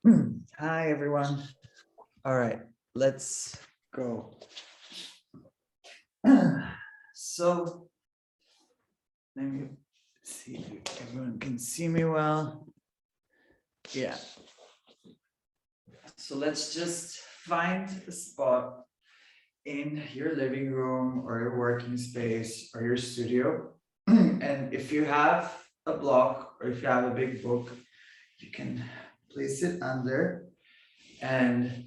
Hi, everyone. All right, let's go. So, let me see if everyone can see me well. Yeah. So, let's just find a spot in your living room or your working space or your studio. And if you have a block or if you have a big book, you can place it under. And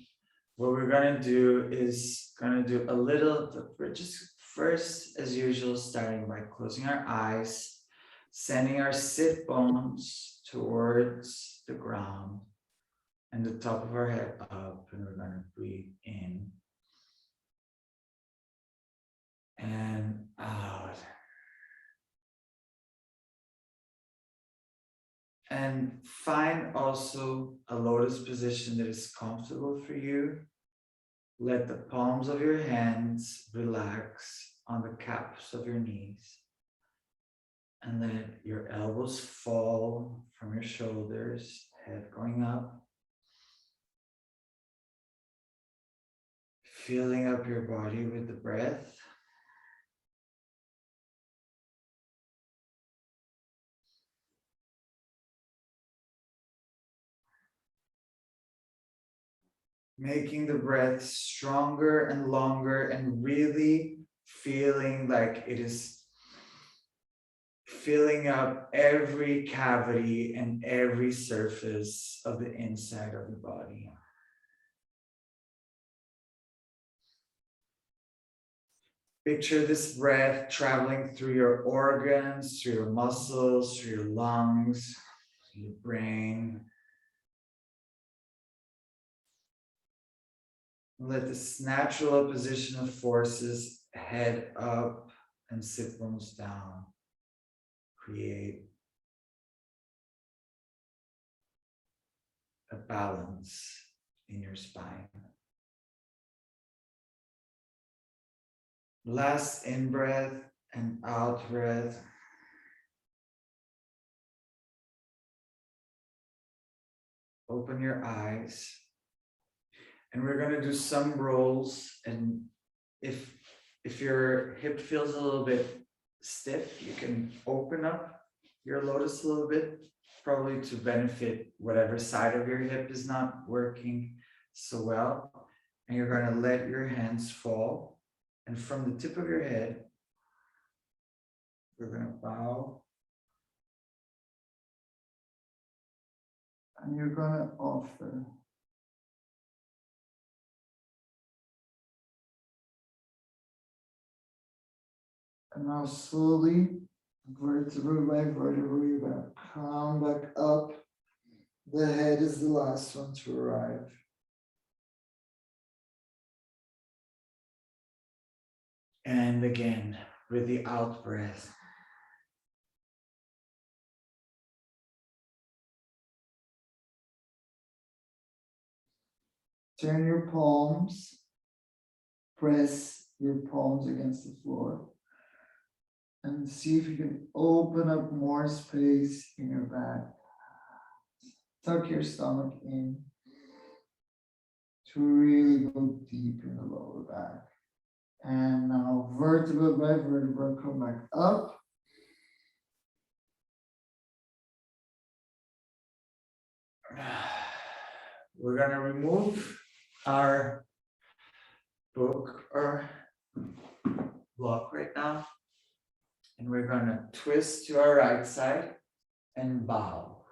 what we're gonna do is gonna do a little, we're just first, as usual, starting by closing our eyes, sending our sit bones towards the ground and the top of our head up, and we're gonna breathe in and out. And find also a lotus position that is comfortable for you. Let the palms of your hands relax on the caps of your knees. And let your elbows fall from your shoulders, head going up. Filling up your body with the breath. Making the breath stronger and longer and really feeling like it is filling up every cavity and every surface of the inside of the body. Picture this breath traveling through your organs, through your muscles, through your lungs, through your brain. Let this natural opposition of forces, head up and sit bones down, create a balance in your spine. Last in breath and out breath. Open your eyes. And we're going to do some rolls. And if your hip feels a little bit stiff, you can open up your lotus a little bit, probably to benefit whatever side of your hip is not working so well. And you're going to let your hands fall. And from the tip of your head, we're going to bow. And you're going to offer and now slowly, vertebra by vertebra, you're going to come back up. The head is the last one to arrive. And again, with the out breath. Turn your palms, press your palms against the floor, and see if you can open up more space in your back. Tuck your stomach in to really go deep in the lower back. And now vertebra by vertebra, come back up. We're gonna remove our book or block right now. And we're gonna twist to our right side and bow.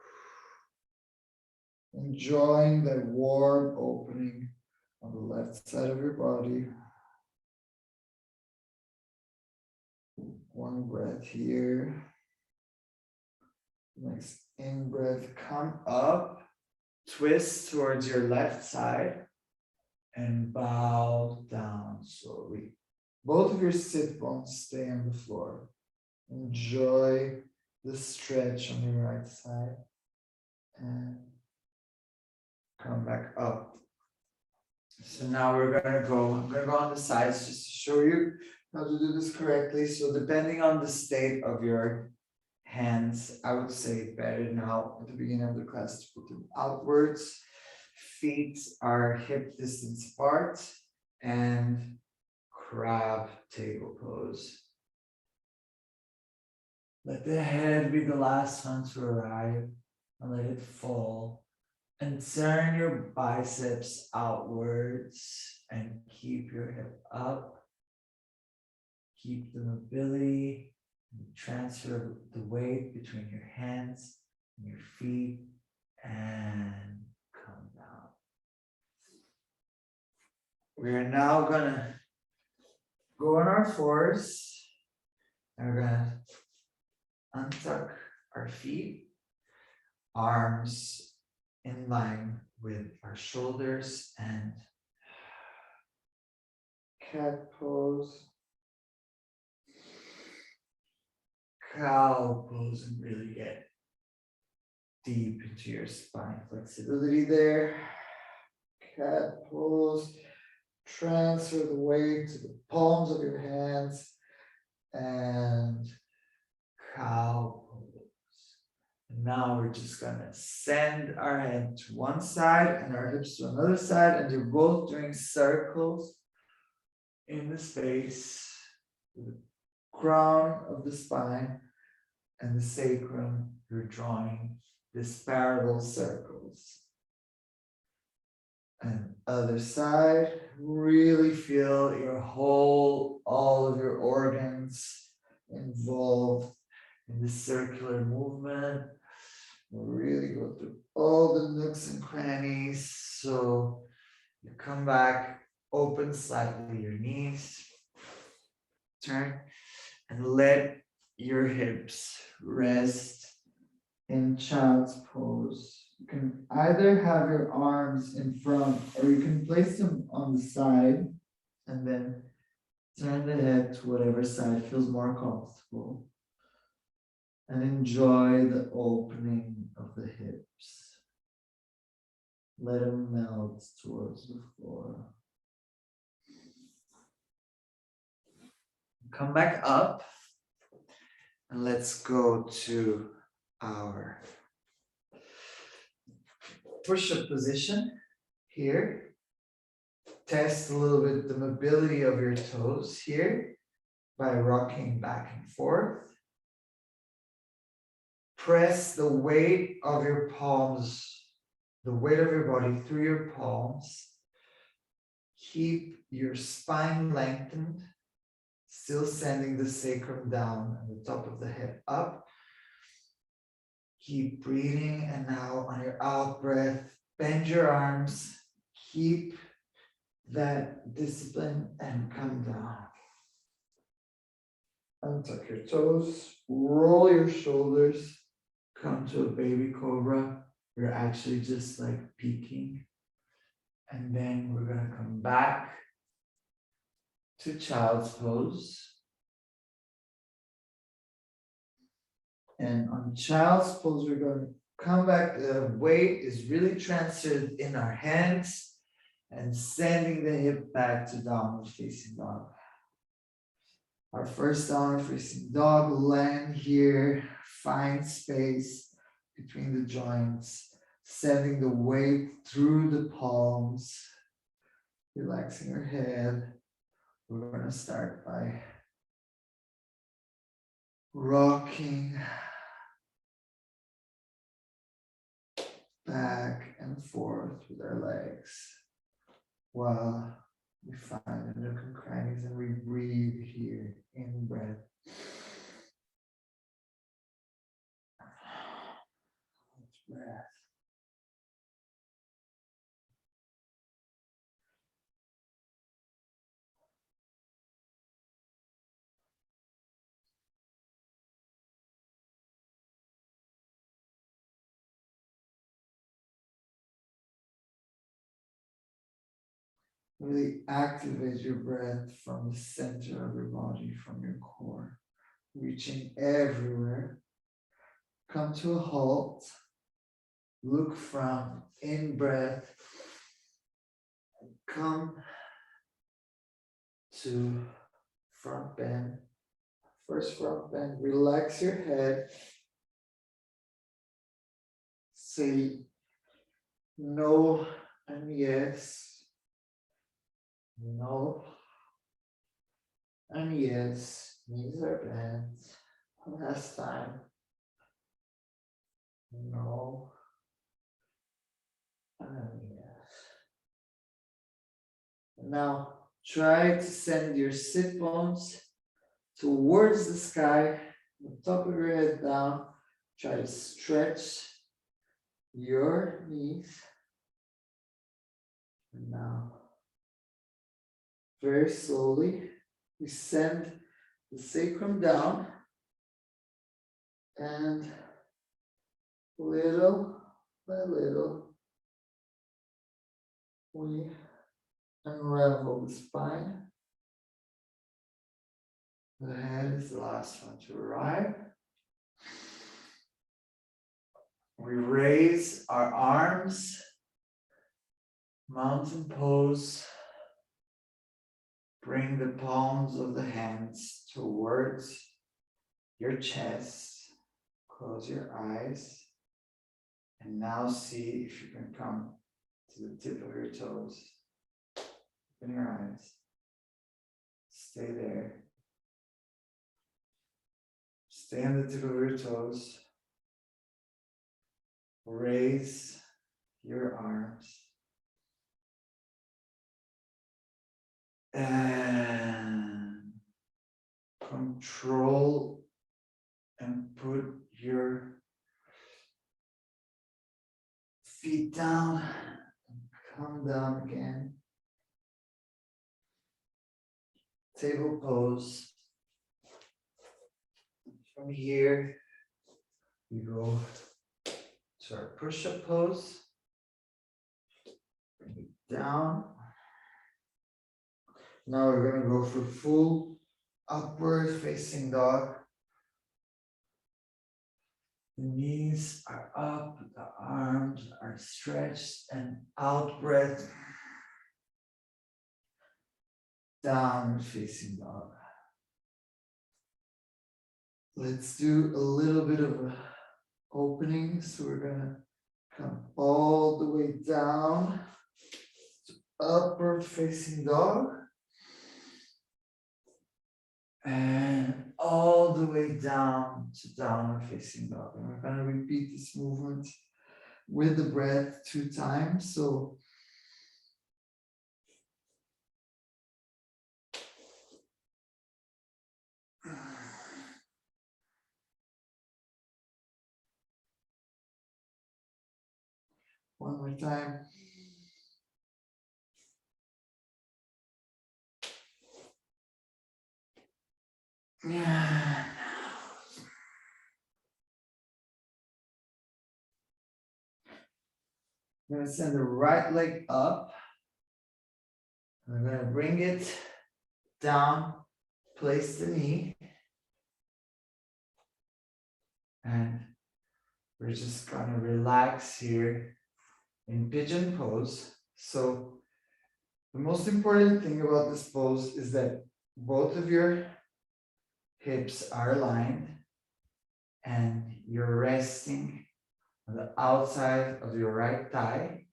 Enjoying that warm opening on the left side of your body. One breath here. Next in breath, come up, twist towards your left side, and bow down slowly. Both of your sit bones stay on the floor. Enjoy the stretch on your right side. And come back up. So now I'm gonna go on the sides just to show you how to do this correctly. So depending on the state of your hands, I would say better now at the beginning of the class to put them outwards. Feet are hip distance apart, and crab table pose. Let the head be the last one to arrive, and let it fall. And turn your biceps outwards and keep your hip up. Keep the mobility, and transfer the weight between your hands and your feet, and come down. We are now gonna go on our fours, and we're gonna untuck our feet, arms in line with our shoulders, and cat pose, cow pose, and really get deep into your spine flexibility there. Cat pose, transfer the weight to the palms of your hands, and cow pose. And now we're just gonna send our head to one side and our hips to another side, and you're both doing circles in the space with the crown of the spine and the sacrum. You're drawing this parallel circles. And other side, really feel all of your organs involved in this circular movement. Really go through all the nooks and crannies. So you come back, open slightly your knees, turn, and let your hips rest in child's pose. You can either have your arms in front, or you can place them on the side and then turn the head to whatever side feels more comfortable. And enjoy the opening of the hips. Let them melt towards the floor. Come back up, and let's go to our push-up position here. Test a little bit the mobility of your toes here by rocking back and forth. Press the weight of your palms, the weight of your body through your palms. Keep your spine lengthened, still sending the sacrum down and the top of the head up. Keep breathing, and now on your out breath, bend your arms, keep that discipline, and come down. Untuck your toes, roll your shoulders, come to a baby cobra. You're actually just like peeking. And then we're gonna come back to child's pose. And on child's pose, we're going to come back. The weight is really transferred in our hands and sending the hip back to downward facing dog. Our first downward facing dog, land here, find space between the joints, sending the weight through the palms, relaxing your head. We're going to start by rocking back and forth with our legs while we find the nook and crannies, and we breathe here in breath. Breath. Really activate your breath from the center of your body, from your core, reaching everywhere. Come to a halt. Look from in breath. Come to front bend. First front bend. Relax your head. Say no and yes, no, and yes, knees are bent. Last time, no, and yes. Now try to send your sit bones towards the sky, the top of your head down. Try to stretch your knees. And now, very slowly, we send the sacrum down and little by little, we unravel the spine. The head is the last one to arrive. We raise our arms, mountain pose. Bring the palms of the hands towards your chest. Close your eyes. And now see if you can come to the tip of your toes. Open your eyes. Stay there. Stay on the tip of your toes. Raise your arms. And control and put your feet down. Come down again. Table pose. From here, we go to our push-up pose. Bring it down. Now we're going to go for full upward facing dog. The knees are up, the arms are stretched, and out breath. Downward facing dog. Let's do a little bit of an opening. So we're gonna come all the way down to upward facing dog. And all the way down to downward facing dog. And we're gonna repeat this movement with the breath 2 times. So one more time. Yeah. I'm gonna send the right leg up. I'm gonna bring it down, place the knee. And we're just gonna relax here in pigeon pose. So the most important thing about this pose is that both of your hips are aligned and you're resting on the outside of your right thigh,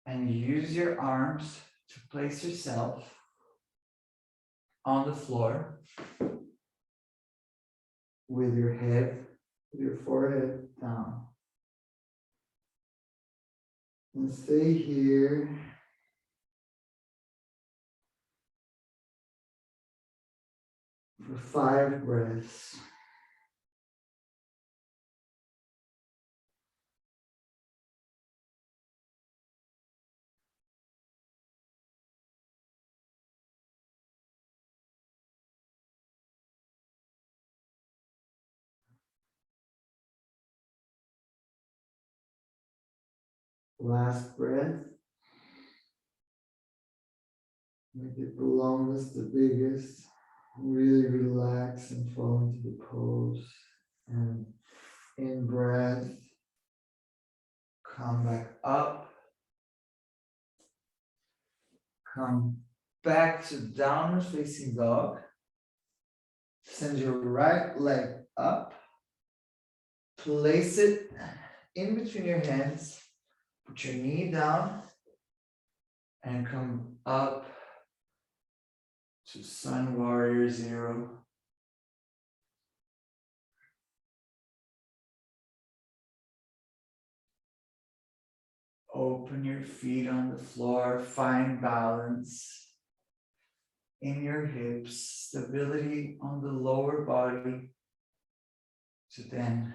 and you use your arms to place yourself on the floor with your head, with your forehead down. And stay here. For 5 breaths. Last breath. Make it the longest, the biggest. Really relax and fall into the pose. And in breath, come back up. Come back to downward facing dog. Send your right leg up. Place it in between your hands. Put your knee down And come up to Sun Warrior Zero. Open your feet on the floor, find balance in your hips, stability on the lower body to then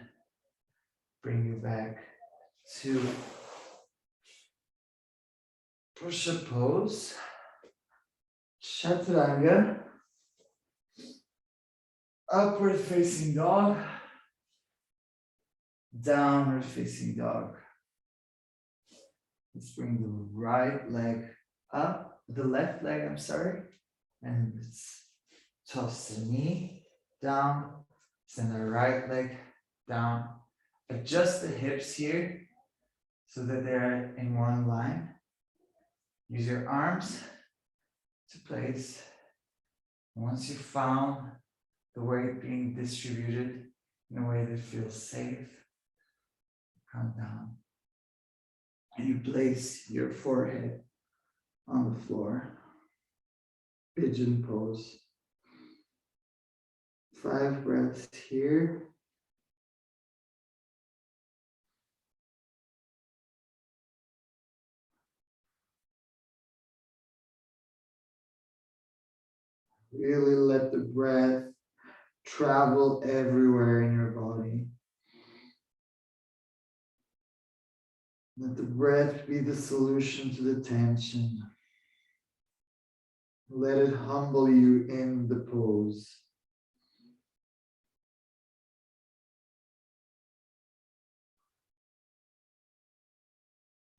bring you back to push-up pose, chaturanga, upward facing dog, downward facing dog. Let's bring the right leg up, the left leg, I'm sorry, and let's toss the knee down, send the right leg down. Adjust the hips here so that they're in one line. Use your arms to place. Once you've found the weight being distributed in a way that feels safe, come down. And you place your forehead on the floor. Pigeon pose. 5 breaths here. Really let the breath travel everywhere in your body. Let the breath be the solution to the tension. Let it humble you in the pose.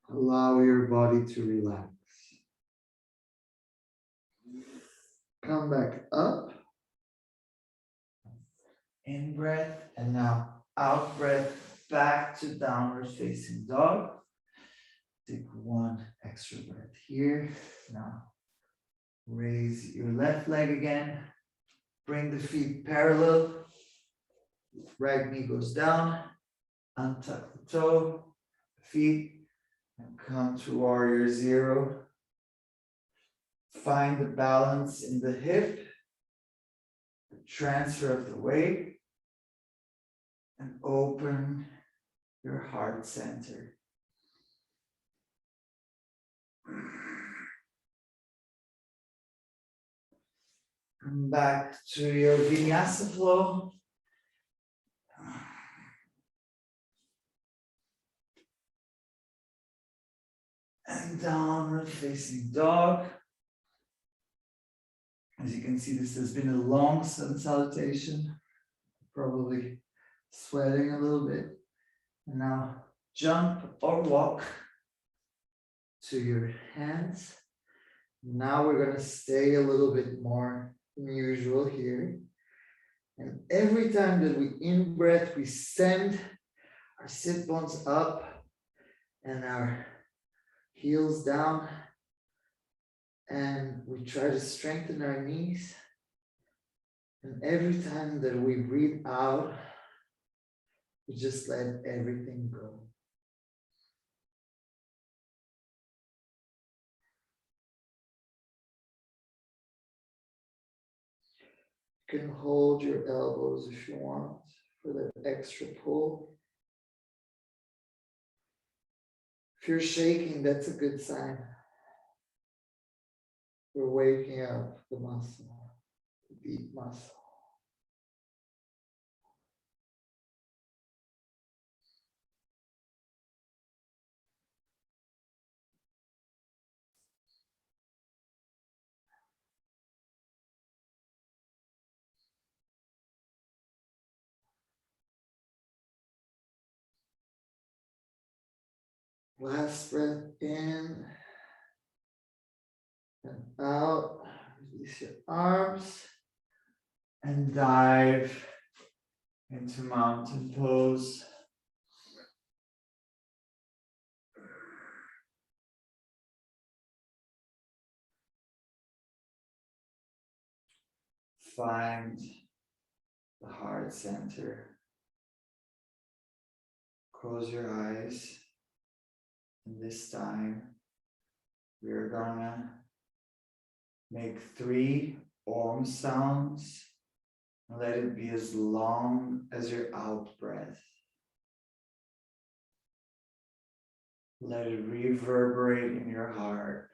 Allow your body to relax. Come back up. In breath, and now out breath, back to downward facing dog. Take one extra breath here. Now raise your left leg again. Bring the feet parallel. Right knee goes down. Untuck the toe, feet, and come to warrior zero. Find the balance in the hip, the transfer of the weight, and open your heart center. Come back to your vinyasa flow. And downward facing dog. As you can see, this has been a long sun salutation. Probably sweating a little bit. And now jump or walk to your hands. Now we're going to stay a little bit more than usual here. And every time that we in-breath, we send our sit bones up and our heels down. And we try to strengthen our knees. And every time that we breathe out, we just let everything go. You can hold your elbows if you want for that extra pull. If you're shaking, that's a good sign. We're waking up the muscle, the deep muscle. Last breath in and out. Release your arms and dive into mountain pose. Find the heart center. Close your eyes. And this time, we're gonna make 3 Om sounds. Let it be as long as your out breath. Let it reverberate in your heart.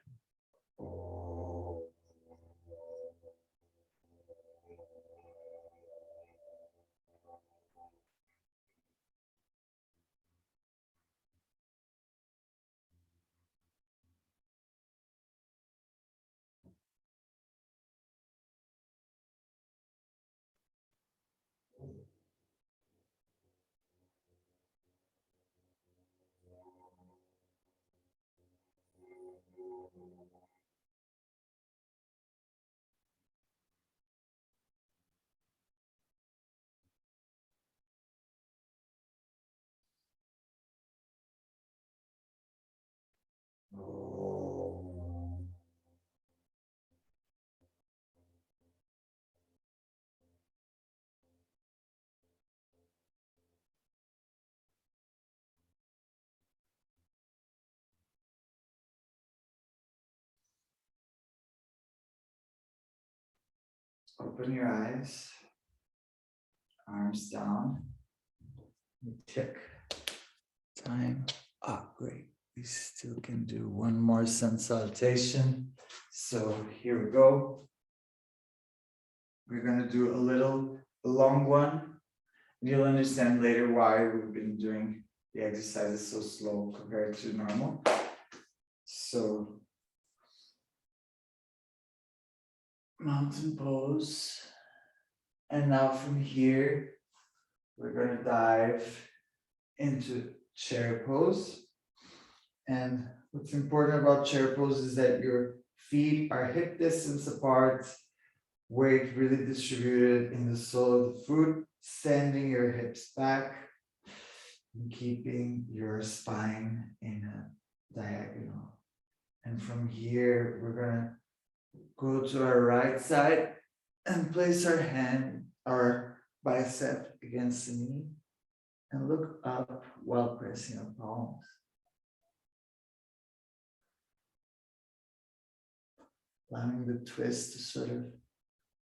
Open your eyes, arms down. Tick. Time. Ah, great. We still can do one more sun salutation. So here we go. We're gonna do a long one. You'll understand later why we've been doing the exercises so slow compared to normal. So, mountain pose. And now from here, we're gonna dive into chair pose. And what's important about chair pose is that your feet are hip distance apart, weight really distributed in the sole of the foot, sending your hips back, and keeping your spine in a diagonal. And from here, we're gonna go to our right side and place our bicep against the knee, and look up while pressing our palms. Allowing the twist to sort of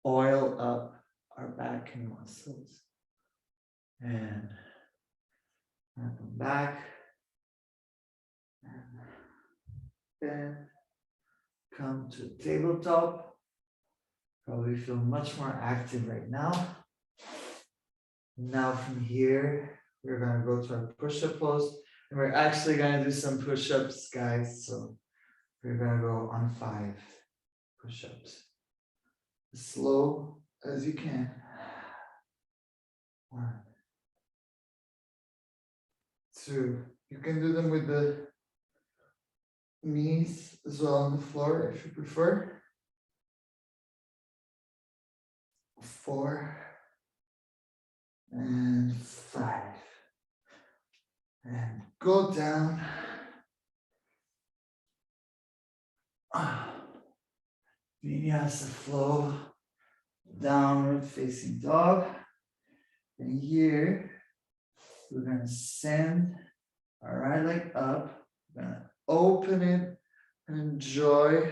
oil up our back and muscles. And come back. And then come to tabletop. Probably feel much more active right now. Now from here, we're gonna go to our push-up pose. And we're actually gonna do some push-ups, guys. So we're gonna go on 5 push-ups. As slow as you can. 1, 2. You can do them with the knees as well on the floor if you prefer. 4 and 5. And go down. Vinyasa flow, downward facing dog. And here, we're gonna send our right leg up. We're gonna open it and enjoy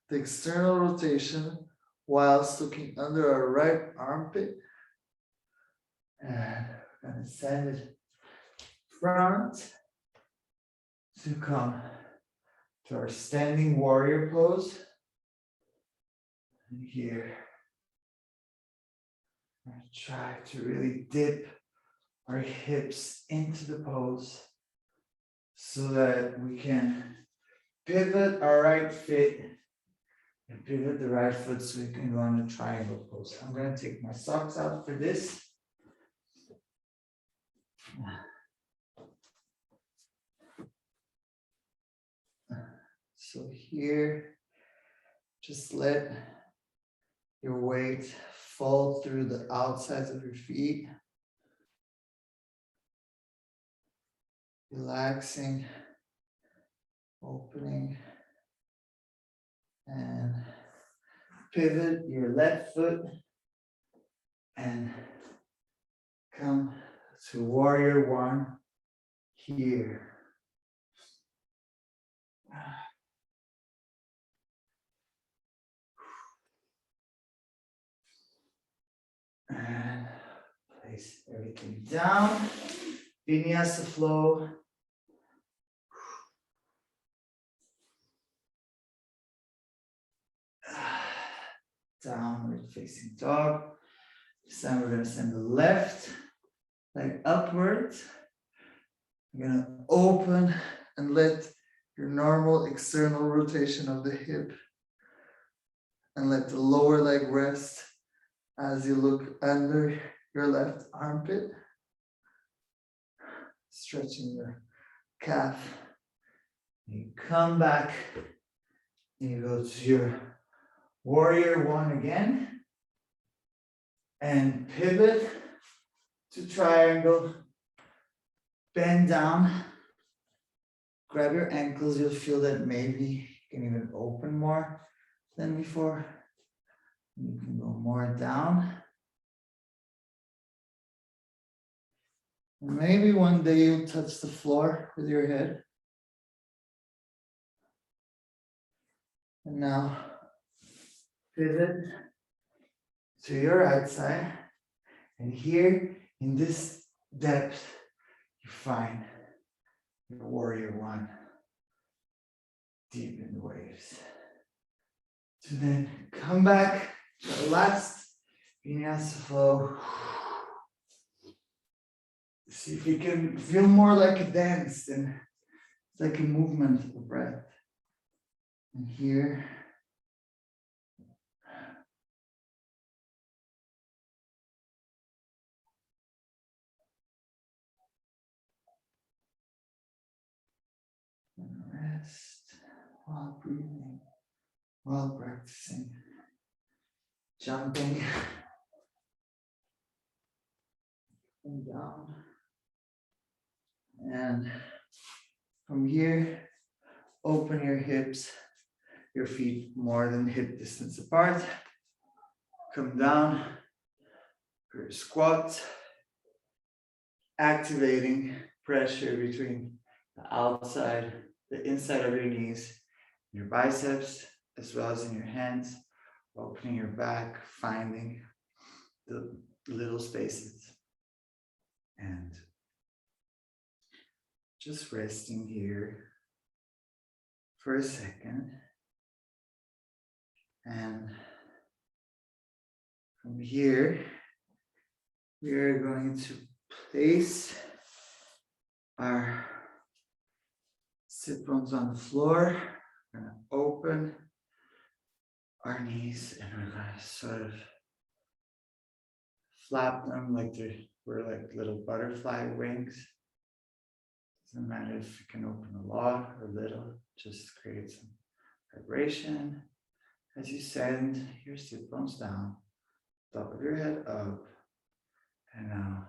the external rotation whilst looking under our right armpit. And we're gonna send it front to come to our standing warrior pose. And here, we're gonna try to really dip our hips into the pose so that we can pivot our right foot and pivot the right foot so we can go on a triangle pose. I'm gonna take my socks out for this. So here, just let your weight fall through the outsides of your feet. Relaxing, opening, and pivot your left foot and come to warrior 1 here. And place everything down. Vinyasa flow. Downward facing dog. This time we're going to send the left leg upwards. We're going to open and let your normal external rotation of the hip and let the lower leg rest as you look under your left armpit, stretching your calf. You come back, you go to your warrior one again, and pivot to triangle, bend down, grab your ankles. You'll feel that maybe you can even open more than before. You can go more down. And maybe one day you'll touch the floor with your head. And now pivot to your right side. And here in this depth, you find your warrior one deep in the waves. To then come back to the last vinyasa flow. See if you can feel more like a dance than like a movement of breath. And here. And rest while breathing, while practicing, jumping and down. And from here, open your hips, your feet more than hip distance apart. Come down for your squat, activating pressure between the outside, the inside of your knees, your biceps, as well as in your hands, opening your back, finding the little spaces. And just resting here for a second. And from here, we are going to place our sit bones on the floor. We're going to open our knees and we're going to sort of flap them like we're like little butterfly wings. Doesn't matter if you can open a lot or little, just create some vibration as you send your sit bones down, top of your head up, and now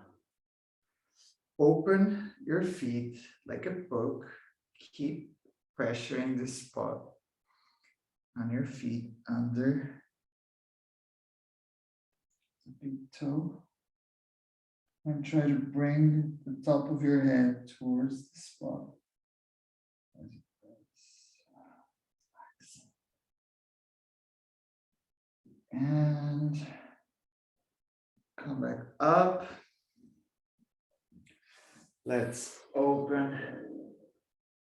open your feet like a book. Keep pressuring this spot on your feet under the big toe. And try to bring the top of your head towards the spot. And come back up. Let's open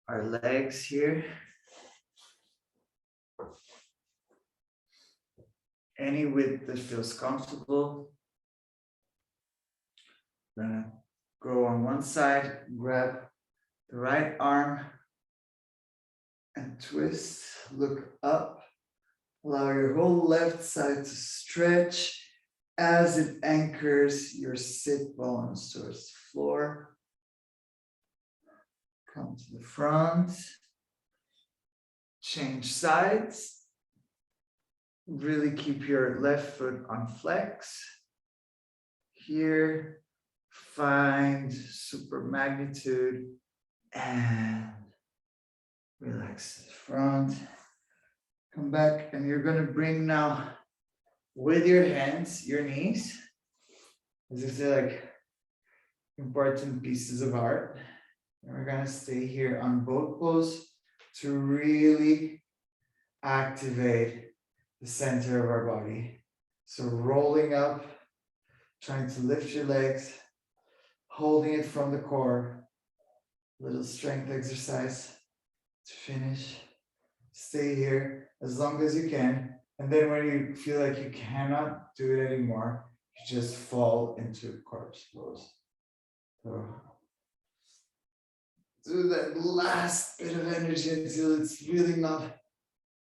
our legs here. Any width that feels comfortable. We're gonna go on one side, grab the right arm and twist, look up, allow your whole left side to stretch as it anchors your sit bones towards the floor. Come to the front, change sides, really keep your left foot on flex. Here, find super magnitude and relax to the front. Come back and you're going to bring now with your hands, your knees. These are like important pieces of art. And we're going to stay here on both poses to really activate the center of our body. So rolling up trying to lift your legs, holding it from the core. Little strength exercise to finish. Stay here as long as you can. And then when you feel like you cannot do it anymore, you just fall into corpse pose. So do that last bit of energy until it's really not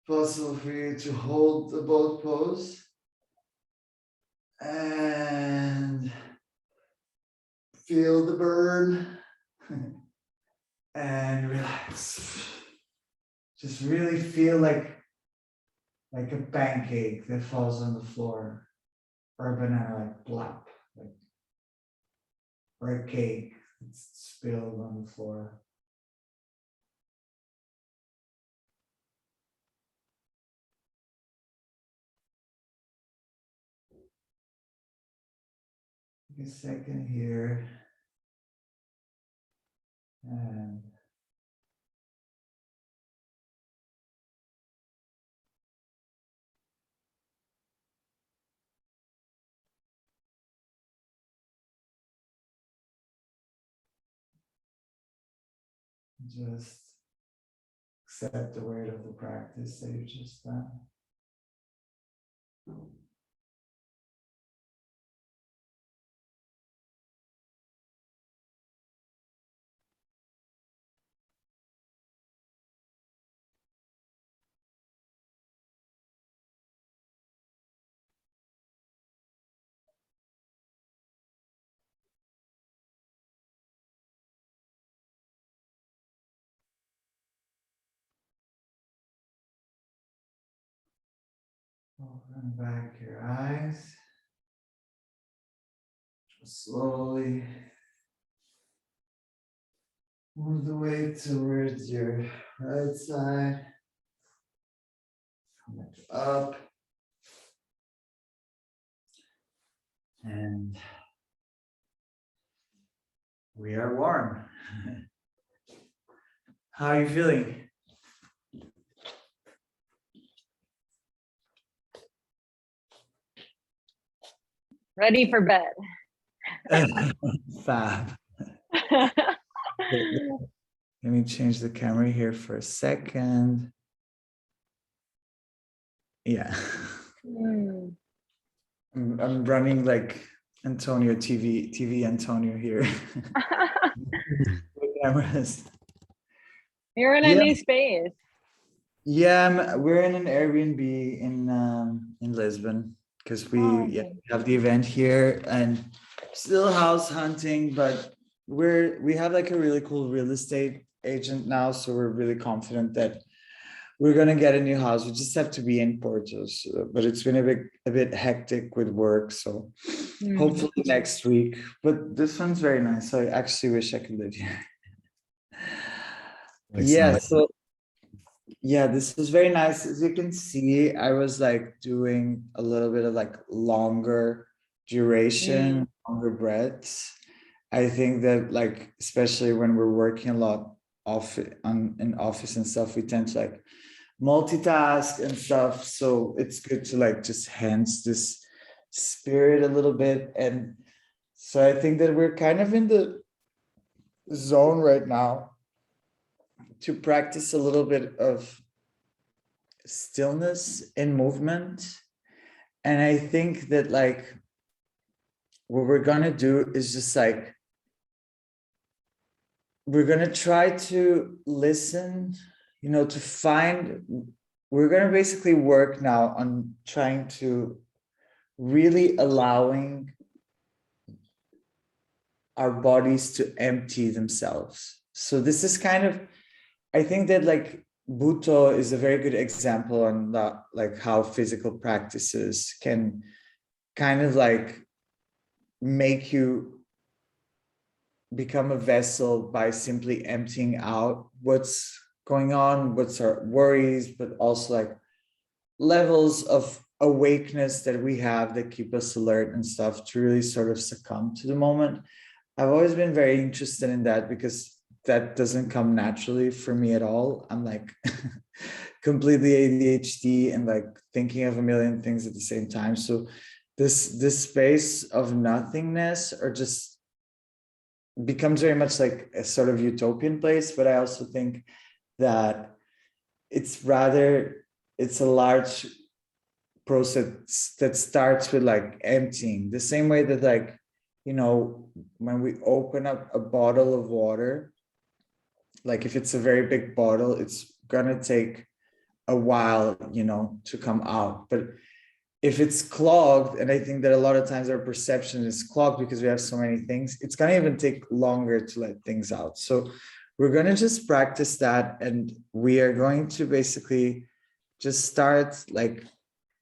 possible for you to hold the boat pose. And feel the burn. And relax. Just really feel like a pancake that falls on the floor, or a banana like plop, like, or a cake that's spilled on the floor. Take a second here, and just accept the weight of the practice that you just done. Open back your eyes. Just slowly move the weight towards your right side. Come up. And we are warm. How are you feeling? Ready for bed. Fab. Let me change the camera here for a second. Yeah. I'm running like Antonio TV Antonio here. Cameras. You're in a new space. Yeah, we're in an Airbnb in Lisbon because we have the event here and still house hunting, but we have like a really cool real estate agent now, so we're really confident that we're gonna get a new house. We just have to be in Porto, but it's been a bit hectic with work, so hopefully next week. But this one's very nice. I actually wish I could live here. Yeah, so yeah, this was very nice. As you can see, I was like doing a little bit of like longer duration, longer breaths. I think that like, especially when we're working a lot in office and stuff, we tend to like multitask and stuff. So it's good to like just hence this spirit a little bit. And so I think that we're kind of in the zone right now to practice a little bit of stillness in movement. And I think that like what we're gonna do is just like we're gonna try to listen, to find, we're gonna basically work now on trying to really allowing our bodies to empty themselves. So this is kind of, I think that like Bhutto is a very good example on that, like how physical practices can kind of like make you become a vessel by simply emptying out what's going on, what's our worries, but also like levels of awakeness that we have that keep us alert and stuff to really sort of succumb to the moment. I've always been very interested in that because that doesn't come naturally for me at all. I'm like completely ADHD and like thinking of a million things at the same time. So this space of nothingness, or just becomes very much like a sort of utopian place. But I also think that it's a large process that starts with like emptying, the same way that, like, when we open up a bottle of water, like if it's a very big bottle, it's gonna take a while, to come out. But if it's clogged, and I think that a lot of times our perception is clogged because we have so many things, it's gonna even take longer to let things out. So we're gonna just practice that, and we are going to basically just start like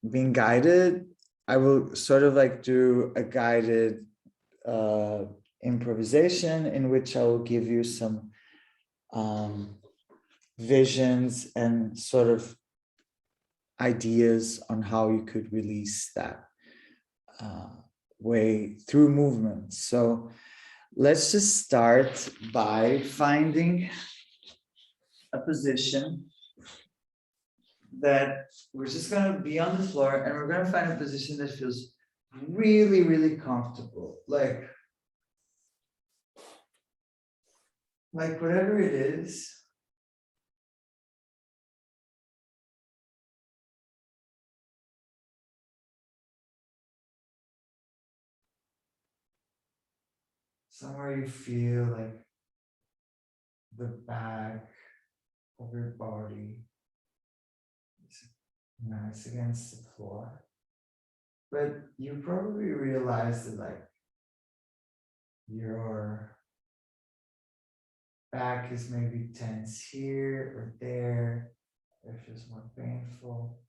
being guided. I will sort of like do a guided improvisation in which I will give you some visions and sort of ideas on how you could release that way through movement. So let's just start by finding a position that we're just going to be on the floor, and we're going to find a position that feels really, really comfortable. Like whatever it is. Somewhere you feel like the back of your body is nice against the floor. But you probably realize that like your back is maybe tense here or there. It feels more painful.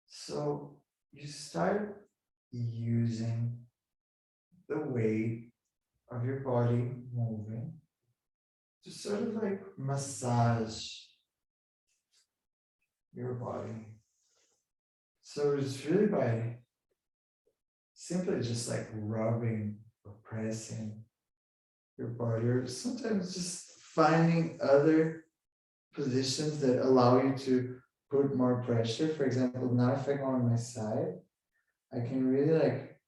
So you start using the weight of your body moving to sort of like massage your body. So it's really by simply just like rubbing or pressing your body, or sometimes just finding other positions that allow you to put more pressure. For example, now if I go on my side, I can really like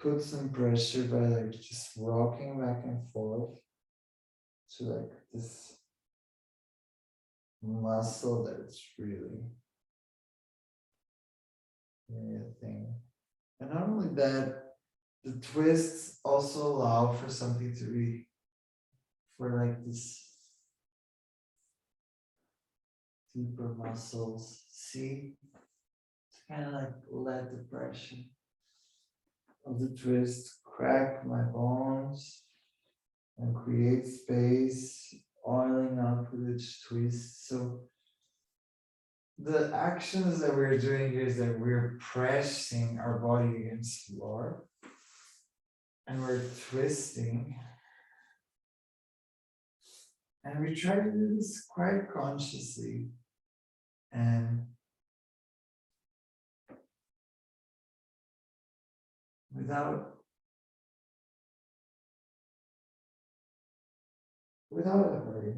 put some pressure by like just rocking back and forth to like this muscle that's really a thing. And not only that, the twists also allow for something to be, for like this deeper muscles. See, to kind of like let the pressure of the twist crack my bones and create space, oiling up with each twist. So the actions that we're doing here is that we're pressing our body against the floor, and we're twisting. And we try to do this quite consciously and without a hurry.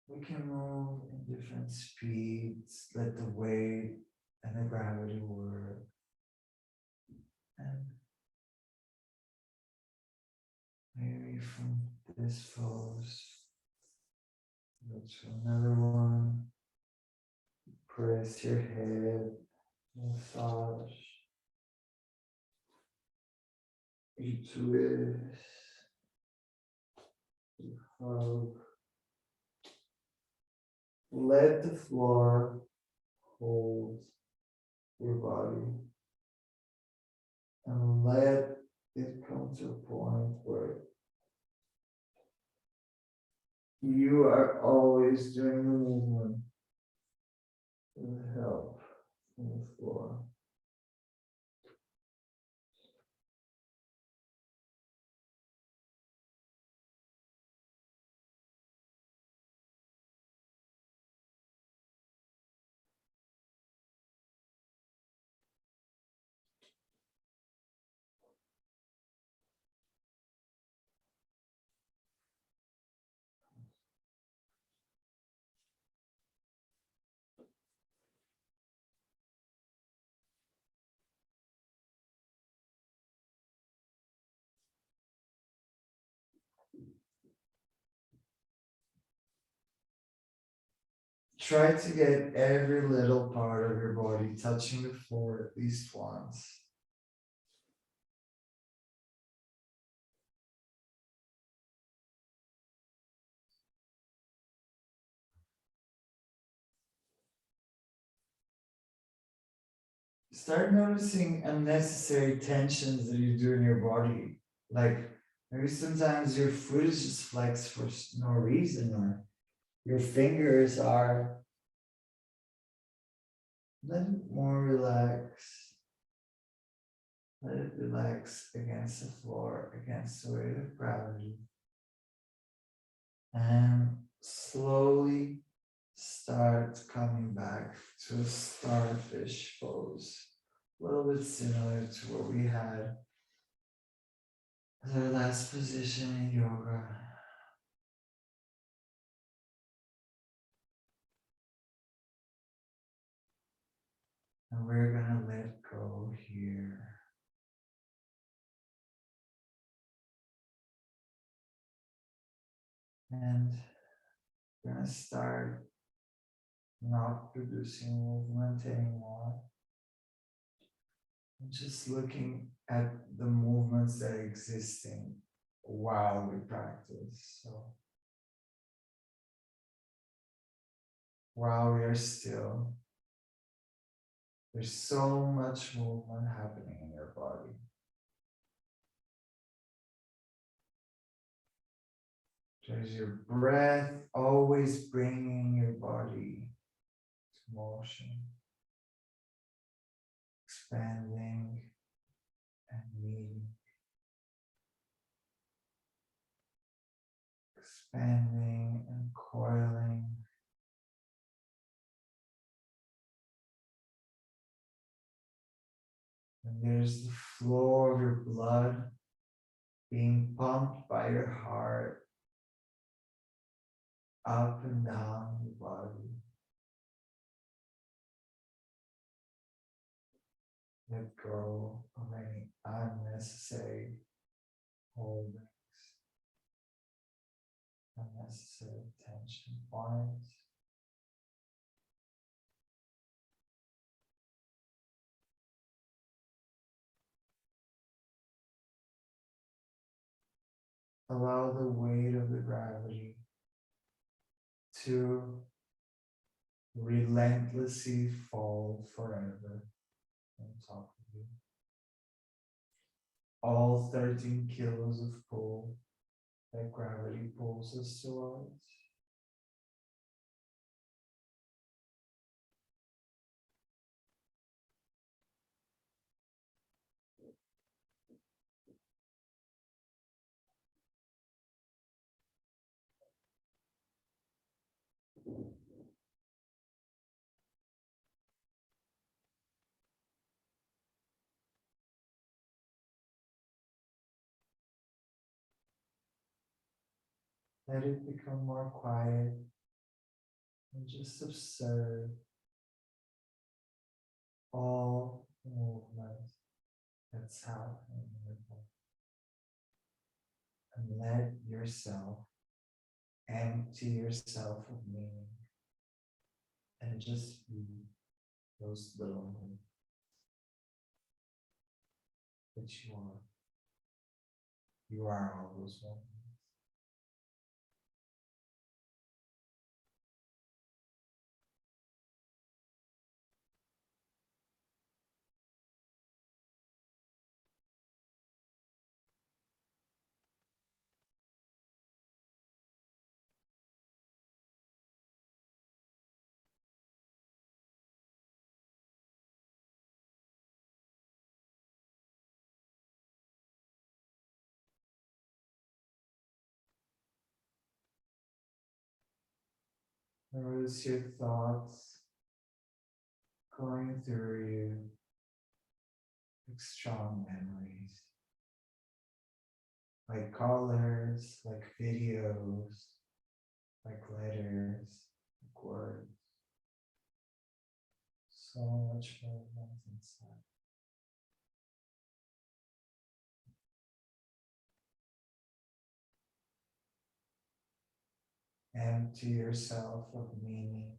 We can move in different speeds, let the weight and the gravity work. And maybe from this pose, go to another one. Press your head, massage. You twist, you hug. Let the floor hold your body, and let it come to a point where you are always doing the movement with help from the floor. Try to get every little part of your body touching the floor at least once. Start noticing unnecessary tensions that you do in your body. Like maybe sometimes your foot is just flexed for no reason, or your fingers are. Let it more relax. Let it relax against the floor, against the weight of gravity. And slowly start coming back to a starfish pose. A little bit similar to what we had as our last position in yoga. And we're gonna let go here. And we're gonna start not producing movement anymore. And just looking at the movements that are existing while we practice. So while we are still, there's so much movement happening in your body. There's your breath always bringing your body to motion, expanding and meeting, expanding and coiling. And there's the flow of your blood being pumped by your heart up and down your body. Let go of any unnecessary holdings, unnecessary tension points. Allow the weight of the gravity to relentlessly fall forever on top of you. All 13 kilos of pull that gravity pulls us towards. Let it become more quiet and just observe all the movement that's happening in your body. And let yourself empty yourself of meaning and just be those little movements that you are. You are all those moments. Notice your thoughts going through you like strong memories, like colors, like videos, like letters, like words. So much movement inside. Empty yourself of meaning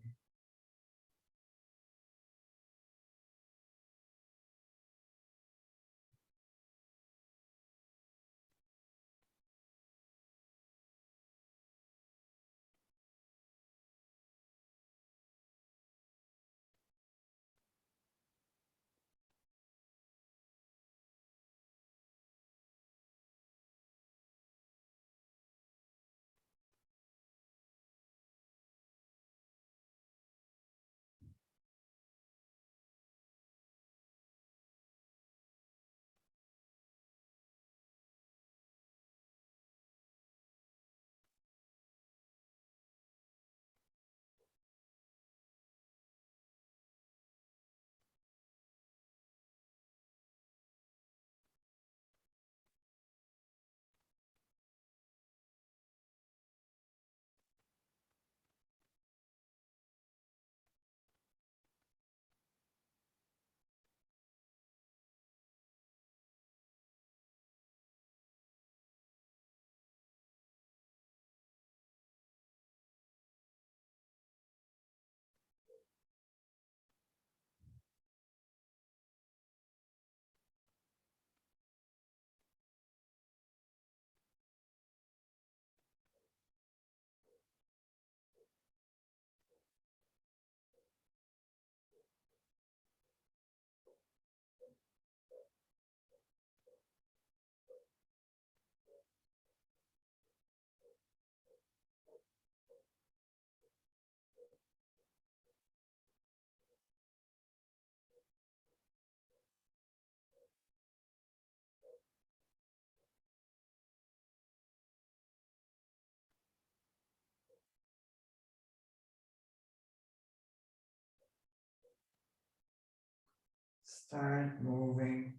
Start moving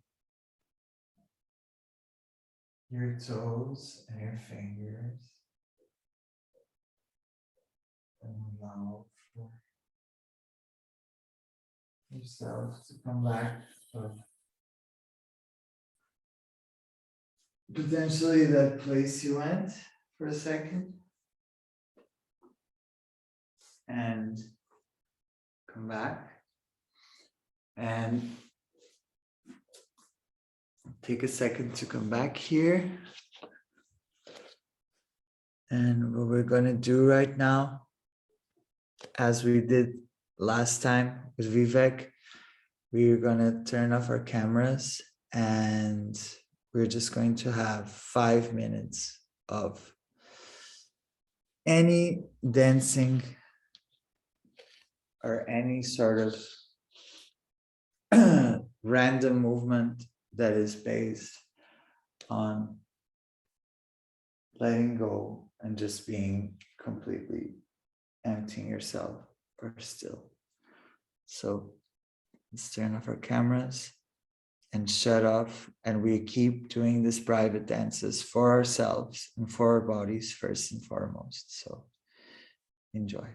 your toes and your fingers. And allow for yourself to come back to potentially that place you went for a second. And come back. And take a second to come back here. And what we're going to do right now, as we did last time with Vivek, we're going to turn off our cameras and we're just going to have 5 minutes of any dancing or any sort of random movement that is based on letting go and just being completely emptying yourself or still. So let's turn off our cameras and shut off, and we keep doing these private dances for ourselves and for our bodies first and foremost. So enjoy.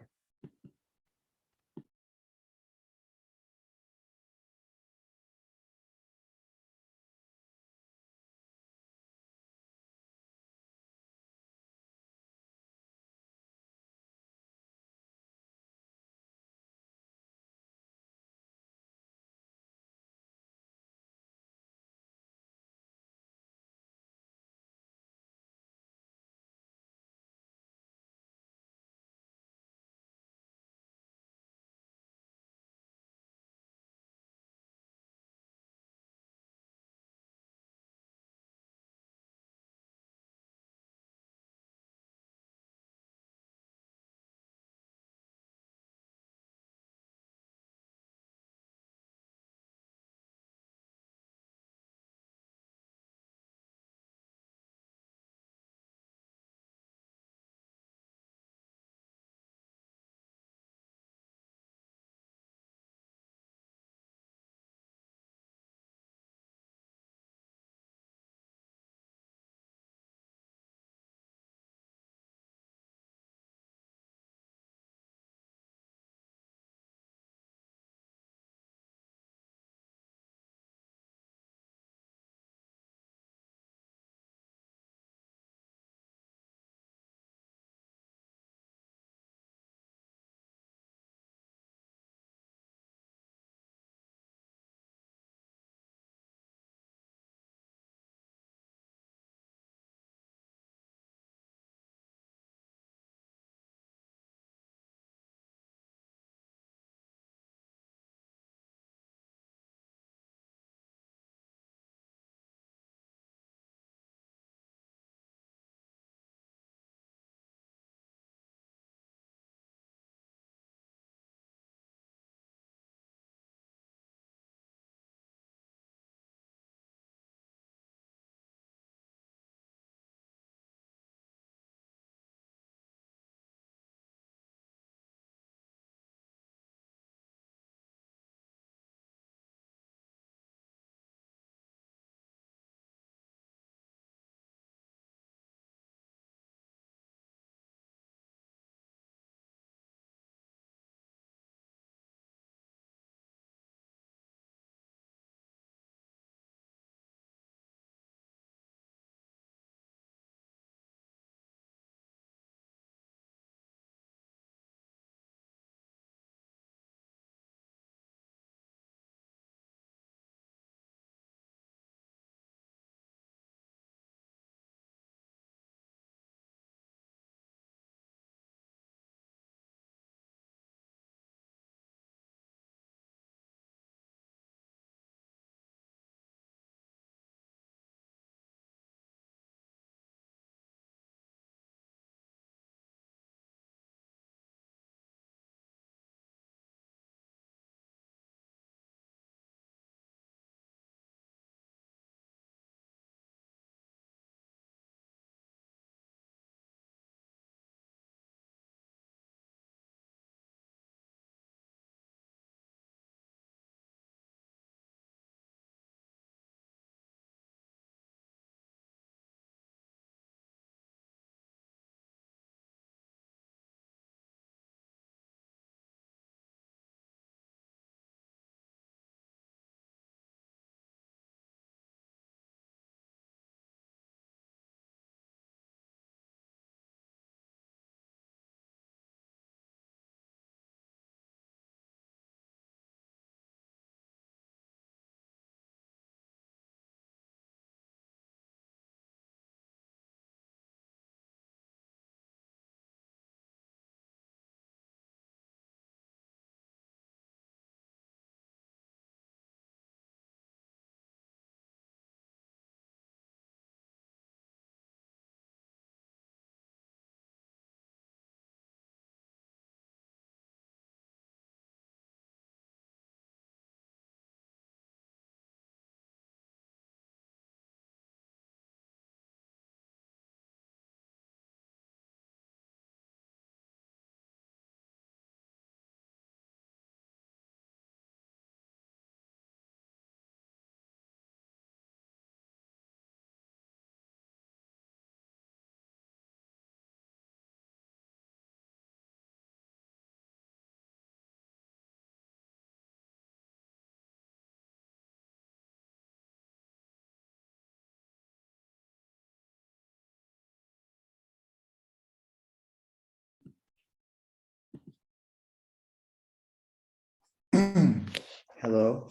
Hello.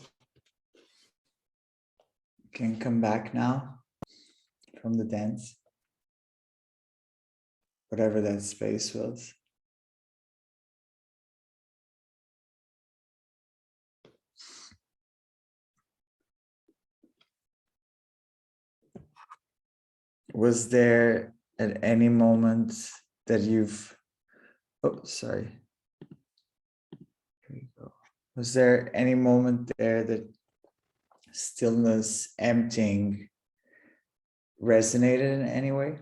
Can come back now from the dance, whatever that space was. Was there at any moment that you've, oh, sorry. Here we go. Was there any moment there that stillness, emptying resonated in any way?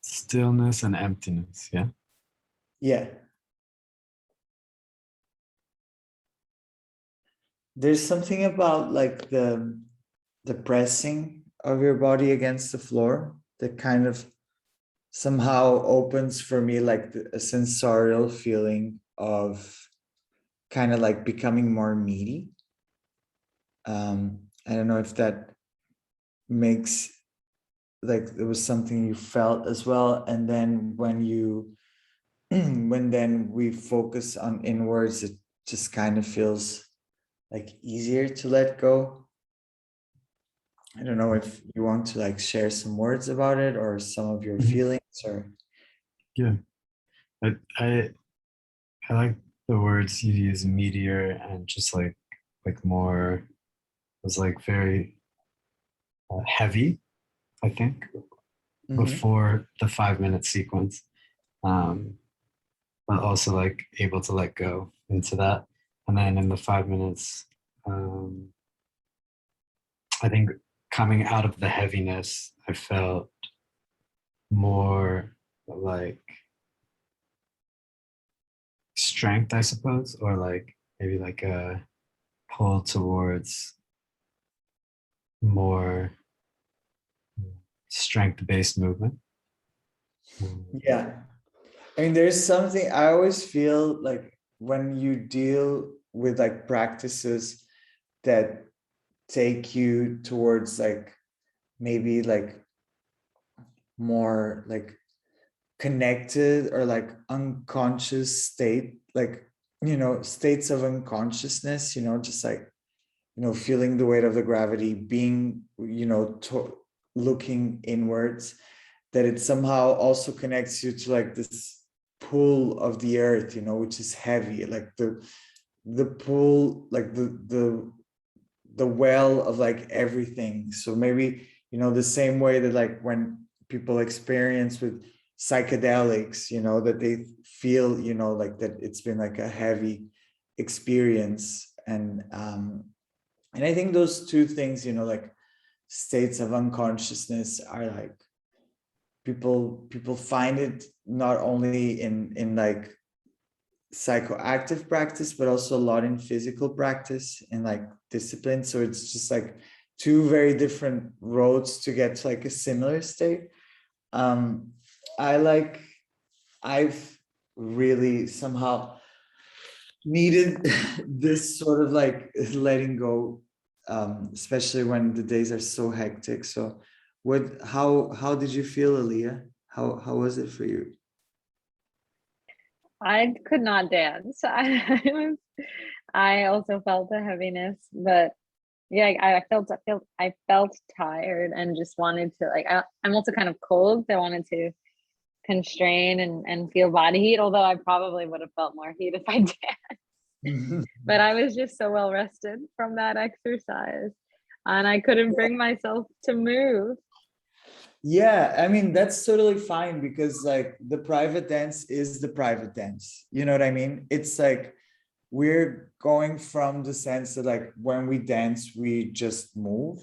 Stillness and emptiness, yeah. Yeah. There's something about like the pressing of your body against the floor that kind of somehow opens for me like a sensorial feeling of kind of like becoming more meaty. I don't know if that makes like it was something you felt as well. And then when you when then we focus on inwards, it just kind of feels like easier to let go. I don't know if you want to like share some words about it or some of your feelings or. Yeah, I like the words you use, meteor, and just like more, was like very heavy, I think, before the 5-minute sequence, but also like able to let go into that. And then in the 5 minutes, I think coming out of the heaviness, I felt more like strength, I suppose, or like maybe like a pull towards more strength-based movement. Yeah. I mean, there's something I always feel like when you deal with like practices that take you towards like maybe like more like connected or like unconscious state, like, you know, states of unconsciousness, you know, just like, you know, feeling the weight of the gravity, being, you know, looking inwards, that it somehow also connects you to like this pull of the earth, you know, which is heavy, like the pull, like the well of like everything. So maybe, you know, the same way that like when people experience with psychedelics, you know, that they feel, you know, like that it's been like a heavy experience. And I think those two things, you know, like states of unconsciousness are like people find it not only in like psychoactive practice, but also a lot in physical practice and like discipline. So it's just like two very different roads to get to like a similar state. um I've really somehow needed this sort of like letting go, especially when the days are so hectic. So how did you feel, Aaliyah? How was it for you? I could not dance. I also felt the heaviness, but yeah, I felt tired and just wanted to like. I'm also kind of cold, so I wanted to constrain and feel body heat. Although I probably would have felt more heat if I did. But I was just so well rested from that exercise, and I couldn't bring myself to move. Yeah, I mean, that's totally fine because like the private dance is the private dance. You know what I mean? It's like we're going from the sense that like when we dance, we just move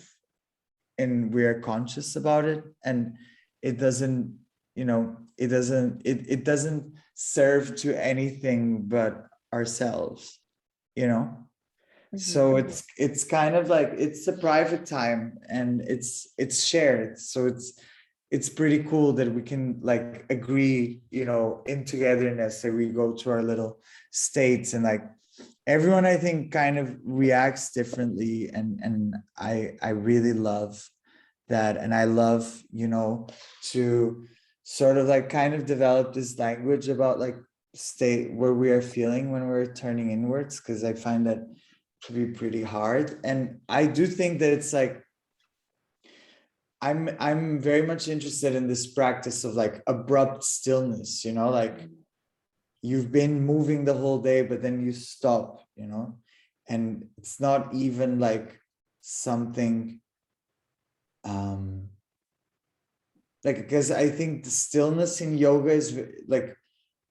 and we're conscious about it. And it doesn't, you know, it doesn't serve to anything but ourselves, you know? So it's kind of like it's a private time and it's shared. So it's pretty cool that we can like agree, you know, in togetherness, that we go to our little states, and like everyone I think kind of reacts differently, and I really love that. And I love, you know, to sort of like kind of develop this language about like state where we are feeling when we're turning inwards, because I find that to be pretty hard. And I do think that it's like I'm very much interested in this practice of like abrupt stillness, you know, like you've been moving the whole day, but then you stop, you know, and it's not even like something like, because I think the stillness in yoga is like,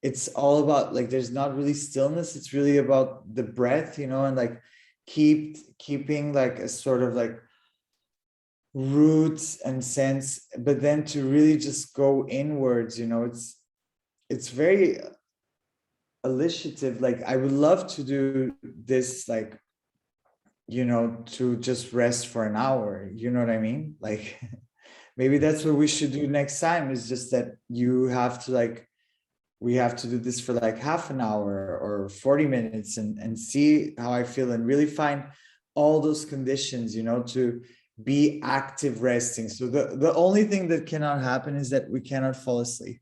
it's all about like, there's not really stillness, it's really about the breath, you know, and like keeping like a sort of like roots and sense, but then to really just go inwards, you know, it's very alliciative. Like I would love to do this, like, you know, to just rest for an hour, you know what I mean? Like maybe that's what we should do next time, is just that you have to like, we have to do this for like half an hour or 40 minutes, and see how I feel, and really find all those conditions, you know, to be active resting. So the only thing that cannot happen is that we cannot fall asleep.